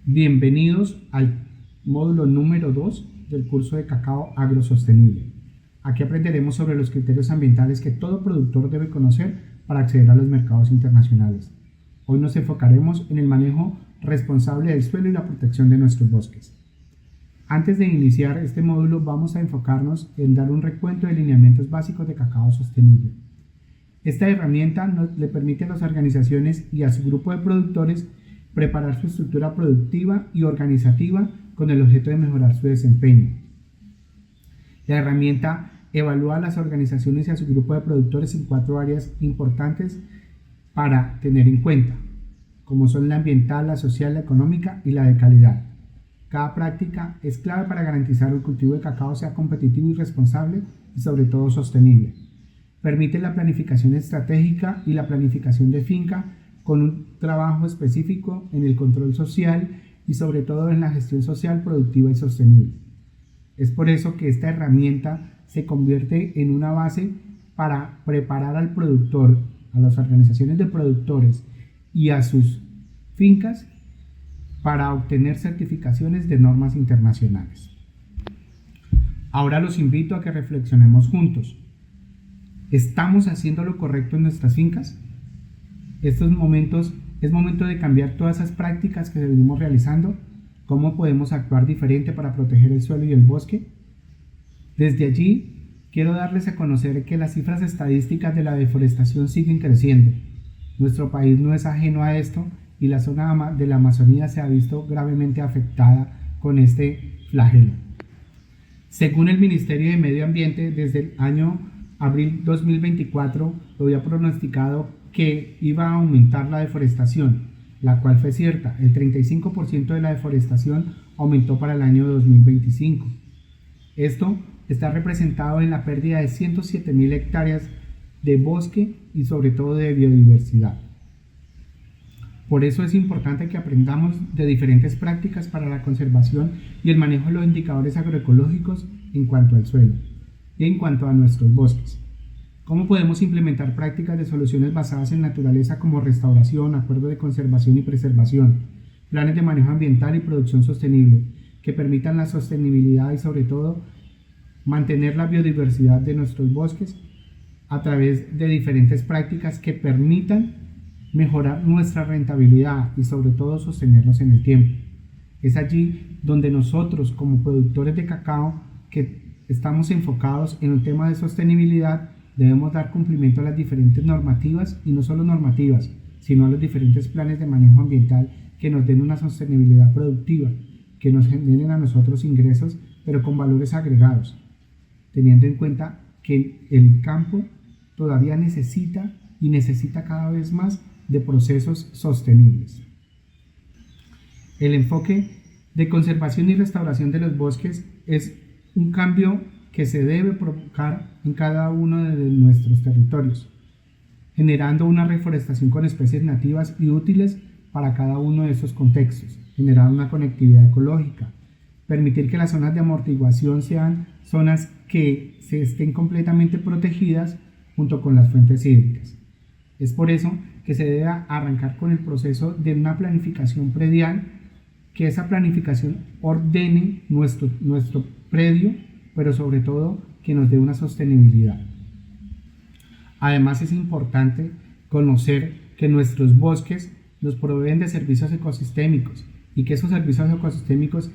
Bienvenidos al módulo número 2 del curso de cacao agrosostenible. Aquí aprenderemos sobre los criterios ambientales que todo productor debe conocer para acceder a los mercados internacionales. Hoy nos enfocaremos en el manejo responsable del suelo y la protección de nuestros bosques. Antes de iniciar este módulo vamos a enfocarnos en dar un recuento de lineamientos básicos de cacao sostenible. Esta herramienta le permite a las organizaciones y a su grupo de productores preparar su estructura productiva y organizativa con el objeto de mejorar su desempeño. La herramienta evalúa a las organizaciones y a su grupo de productores en 4 áreas importantes para tener en cuenta, como son la ambiental, la social, la económica y la de calidad. Cada práctica es clave para garantizar que el cultivo de cacao sea competitivo y responsable y sobre todo sostenible. Permite la planificación estratégica y la planificación de finca con un trabajo específico en el control social y sobre todo en la gestión social productiva y sostenible. Es por eso que esta herramienta se convierte en una base para preparar al productor, a las organizaciones de productores y a sus fincas para obtener certificaciones de normas internacionales. Ahora los invito a que reflexionemos juntos. ¿Estamos haciendo lo correcto en nuestras fincas? Es momento de cambiar todas esas prácticas que venimos realizando. ¿Cómo podemos actuar diferente para proteger el suelo y el bosque? Desde allí, quiero darles a conocer que las cifras estadísticas de la deforestación siguen creciendo. Nuestro país no es ajeno a esto y la zona de la Amazonía se ha visto gravemente afectada con este flagelo. Según el Ministerio de Medio Ambiente, desde el año abril 2024 lo había pronosticado que iba a aumentar la deforestación, la cual fue cierta. El 35% de la deforestación aumentó para el año 2025. Esto está representado en la pérdida de 107.000 hectáreas de bosque y sobre todo de biodiversidad. Por eso es importante que aprendamos de diferentes prácticas para la conservación y el manejo de los indicadores agroecológicos en cuanto al suelo y en cuanto a nuestros bosques. ¿Cómo podemos implementar prácticas de soluciones basadas en naturaleza como restauración, acuerdos de conservación y preservación, planes de manejo ambiental y producción sostenible, que permitan la sostenibilidad y sobre todo mantener la biodiversidad de nuestros bosques a través de diferentes prácticas que permitan mejorar nuestra rentabilidad y sobre todo sostenernos en el tiempo? Es allí donde nosotros como productores de cacao que estamos enfocados en un tema de sostenibilidad debemos dar cumplimiento a las diferentes normativas y no solo normativas, sino a los diferentes planes de manejo ambiental que nos den una sostenibilidad productiva, que nos generen a nosotros ingresos, pero con valores agregados, teniendo en cuenta que el campo todavía necesita cada vez más de procesos sostenibles. El enfoque de conservación y restauración de los bosques es un cambio que se debe provocar en cada uno de nuestros territorios, generando una reforestación con especies nativas y útiles para cada uno de esos contextos, generar una conectividad ecológica, permitir que las zonas de amortiguación sean zonas que se estén completamente protegidas junto con las fuentes hídricas. Es por eso que se debe arrancar con el proceso de una planificación predial, que esa planificación ordene nuestro predio, pero sobre todo que nos dé una sostenibilidad. Además es importante conocer que nuestros bosques nos proveen de servicios ecosistémicos y que esos servicios ecosistémicos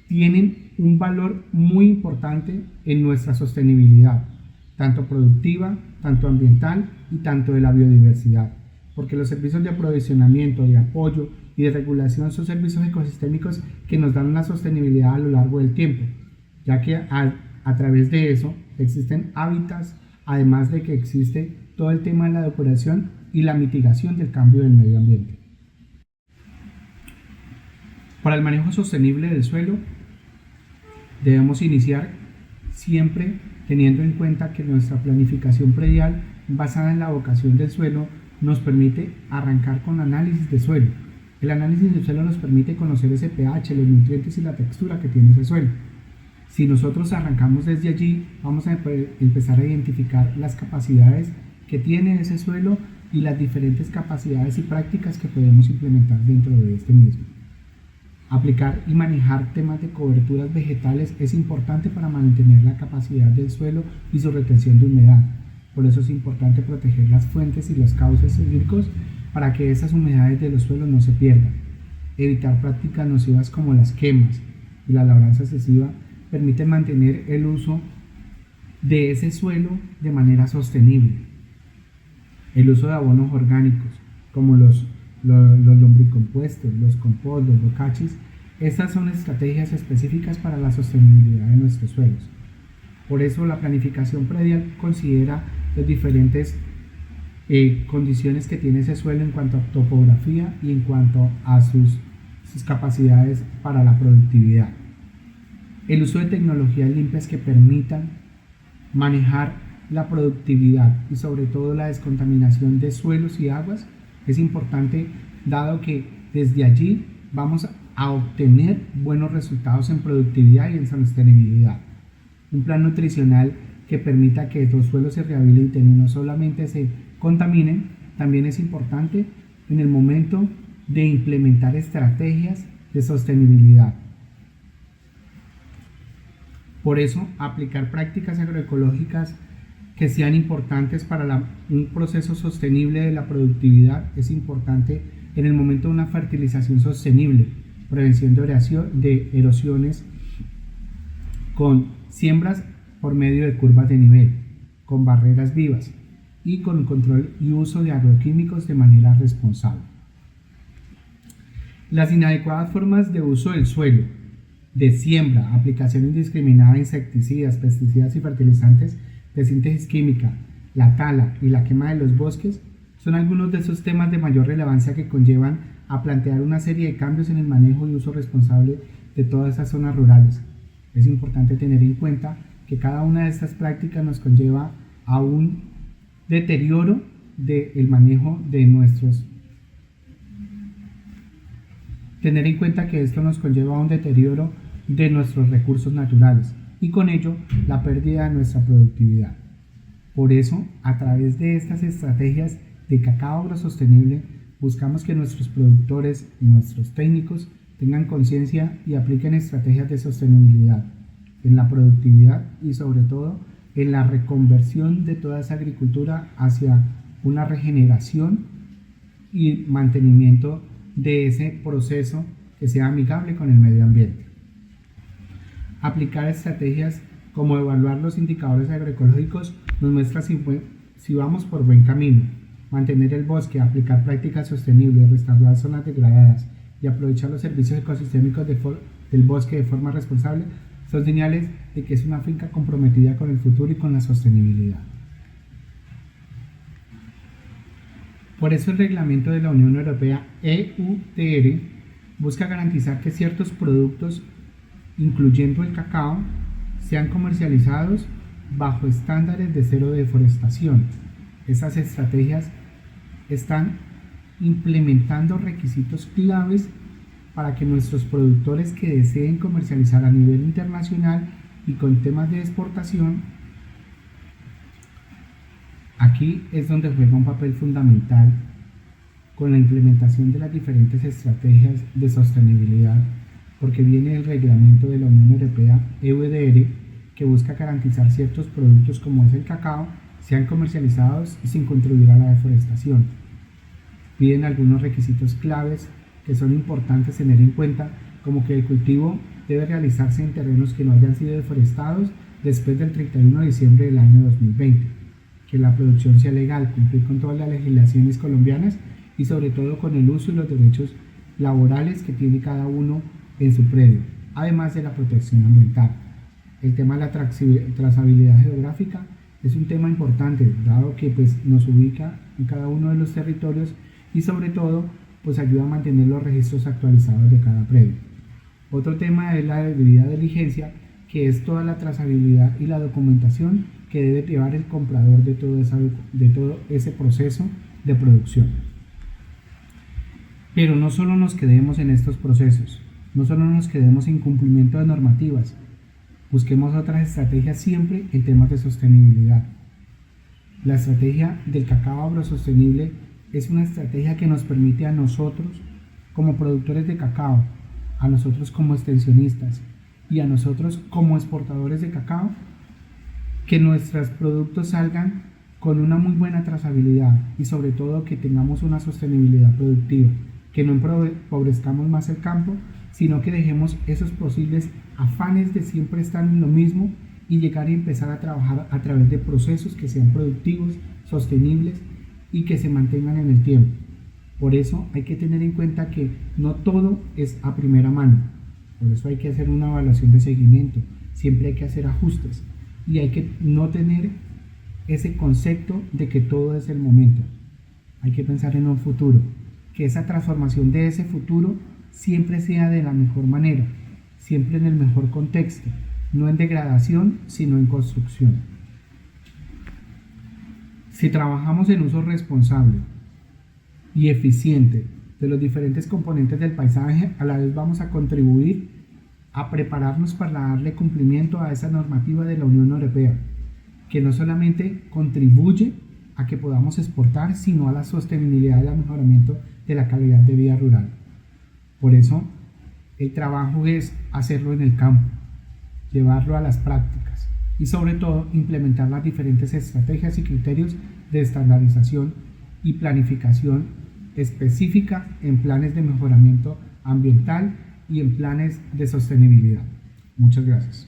tienen un valor muy importante en nuestra sostenibilidad, tanto productiva, tanto ambiental y tanto de la biodiversidad, porque los servicios de aprovisionamiento, de apoyo y de regulación son servicios ecosistémicos que nos dan una sostenibilidad a lo largo del tiempo, ya que a través de eso existen hábitats, además de que existe todo el tema de la depuración y la mitigación del cambio del medio ambiente. Para el manejo sostenible del suelo debemos iniciar siempre teniendo en cuenta que nuestra planificación predial basada en la vocación del suelo nos permite arrancar con análisis de suelo. El análisis del suelo nos permite conocer ese pH, los nutrientes y la textura que tiene ese suelo. Si nosotros arrancamos desde allí, vamos a empezar a identificar las capacidades que tiene ese suelo y las diferentes capacidades y prácticas que podemos implementar dentro de este mismo. Aplicar y manejar temas de coberturas vegetales es importante para mantener la capacidad del suelo y su retención de humedad. Por eso es importante proteger las fuentes y los cauces hídricos para que esas humedades de los suelos no se pierdan. Evitar prácticas nocivas como las quemas y la labranza excesiva permiten mantener el uso de ese suelo de manera sostenible. El uso de abonos orgánicos como los lombricompuestos, los compost, los bocachis, estas son estrategias específicas para la sostenibilidad de nuestros suelos. Por eso la planificación predial considera las diferentes condiciones que tiene ese suelo en cuanto a topografía y en cuanto a sus capacidades para la productividad. El uso de tecnologías limpias que permitan manejar la productividad y sobre todo la descontaminación de suelos y aguas es importante, dado que desde allí vamos a obtener buenos resultados en productividad y en sostenibilidad. Un plan nutricional que permita que estos suelos se rehabiliten y no solamente se contaminen, también es importante en el momento de implementar estrategias de sostenibilidad. Por eso, aplicar prácticas agroecológicas que sean importantes para un proceso sostenible de la productividad es importante en el momento de una fertilización sostenible, prevención de erosiones con siembras por medio de curvas de nivel, con barreras vivas y con control y uso de agroquímicos de manera responsable. Las inadecuadas formas de uso del suelo, de siembra, aplicación indiscriminada de insecticidas, pesticidas y fertilizantes de síntesis química, la tala y la quema de los bosques son algunos de esos temas de mayor relevancia que conllevan a plantear una serie de cambios en el manejo y uso responsable de todas esas zonas rurales. Es importante tener en cuenta que cada una de estas prácticas nos conlleva a un deterioro del manejo de nuestros. Tener en cuenta que esto nos conlleva a un deterioro de nuestros recursos naturales y con ello la pérdida de nuestra productividad. Por eso, a través de estas estrategias de cacao agrosostenible, buscamos que nuestros productores y nuestros técnicos tengan conciencia y apliquen estrategias de sostenibilidad en la productividad y sobre todo en la reconversión de toda esa agricultura hacia una regeneración y mantenimiento de ese proceso que sea amigable con el medio ambiente. Aplicar estrategias como evaluar los indicadores agroecológicos nos muestra si vamos por buen camino. Mantener el bosque, aplicar prácticas sostenibles, restaurar zonas degradadas y aprovechar los servicios ecosistémicos del bosque de forma responsable son señales de que es una finca comprometida con el futuro y con la sostenibilidad. Por eso el reglamento de la Unión Europea EUTR busca garantizar que ciertos productos, incluyendo el cacao, sean comercializados bajo estándares de cero deforestación. Esas estrategias están implementando requisitos claves para que nuestros productores que deseen comercializar a nivel internacional y con temas de exportación, aquí es donde juega un papel fundamental con la implementación de las diferentes estrategias de sostenibilidad, porque viene el reglamento de la Unión Europea EUDR que busca garantizar ciertos productos como es el cacao sean comercializados sin contribuir a la deforestación. Piden algunos requisitos claves que son importantes tener en cuenta, como que el cultivo debe realizarse en terrenos que no hayan sido deforestados después del 31 de diciembre del año 2020, que la producción sea legal, cumplir con todas las legislaciones colombianas y sobre todo con el uso y los derechos laborales que tiene cada uno en su predio, además de la protección ambiental. El tema de la trazabilidad geográfica es un tema importante, dado que nos ubica en cada uno de los territorios y sobre todo ayuda a mantener los registros actualizados de cada predio. Otro tema es la debida diligencia, que es toda la trazabilidad y la documentación que debe llevar el comprador de todo ese proceso de producción. Pero no solo nos quedemos en estos procesos, no solo nos quedemos en cumplimiento de normativas, busquemos otras estrategias siempre en temas de sostenibilidad. La estrategia del cacao agrosostenible es una estrategia que nos permite a nosotros, como productores de cacao, a nosotros como extensionistas y a nosotros como exportadores de cacao, que nuestros productos salgan con una muy buena trazabilidad y sobre todo que tengamos una sostenibilidad productiva, que no empobrezcamos más el campo, sino que dejemos esos posibles afanes de siempre estar en lo mismo y llegar y empezar a trabajar a través de procesos que sean productivos, sostenibles y que se mantengan en el tiempo. Por eso hay que tener en cuenta que no todo es a primera mano. Por eso hay que hacer una evaluación de seguimiento. Siempre hay que hacer ajustes. Y hay que no tener ese concepto de que todo es el momento. Hay que pensar en un futuro. Que esa transformación de ese futuro siempre sea de la mejor manera. Siempre en el mejor contexto. No en degradación, sino en construcción. Si trabajamos en uso responsable y eficiente de los diferentes componentes del paisaje, a la vez vamos a contribuir a prepararnos para darle cumplimiento a esa normativa de la Unión Europea, que no solamente contribuye a que podamos exportar, sino a la sostenibilidad y al mejoramiento de la calidad de vida rural. Por eso, el trabajo es hacerlo en el campo, llevarlo a las prácticas y sobre todo implementar las diferentes estrategias y criterios de estandarización y planificación específica en planes de mejoramiento ambiental y en planes de sostenibilidad. Muchas gracias.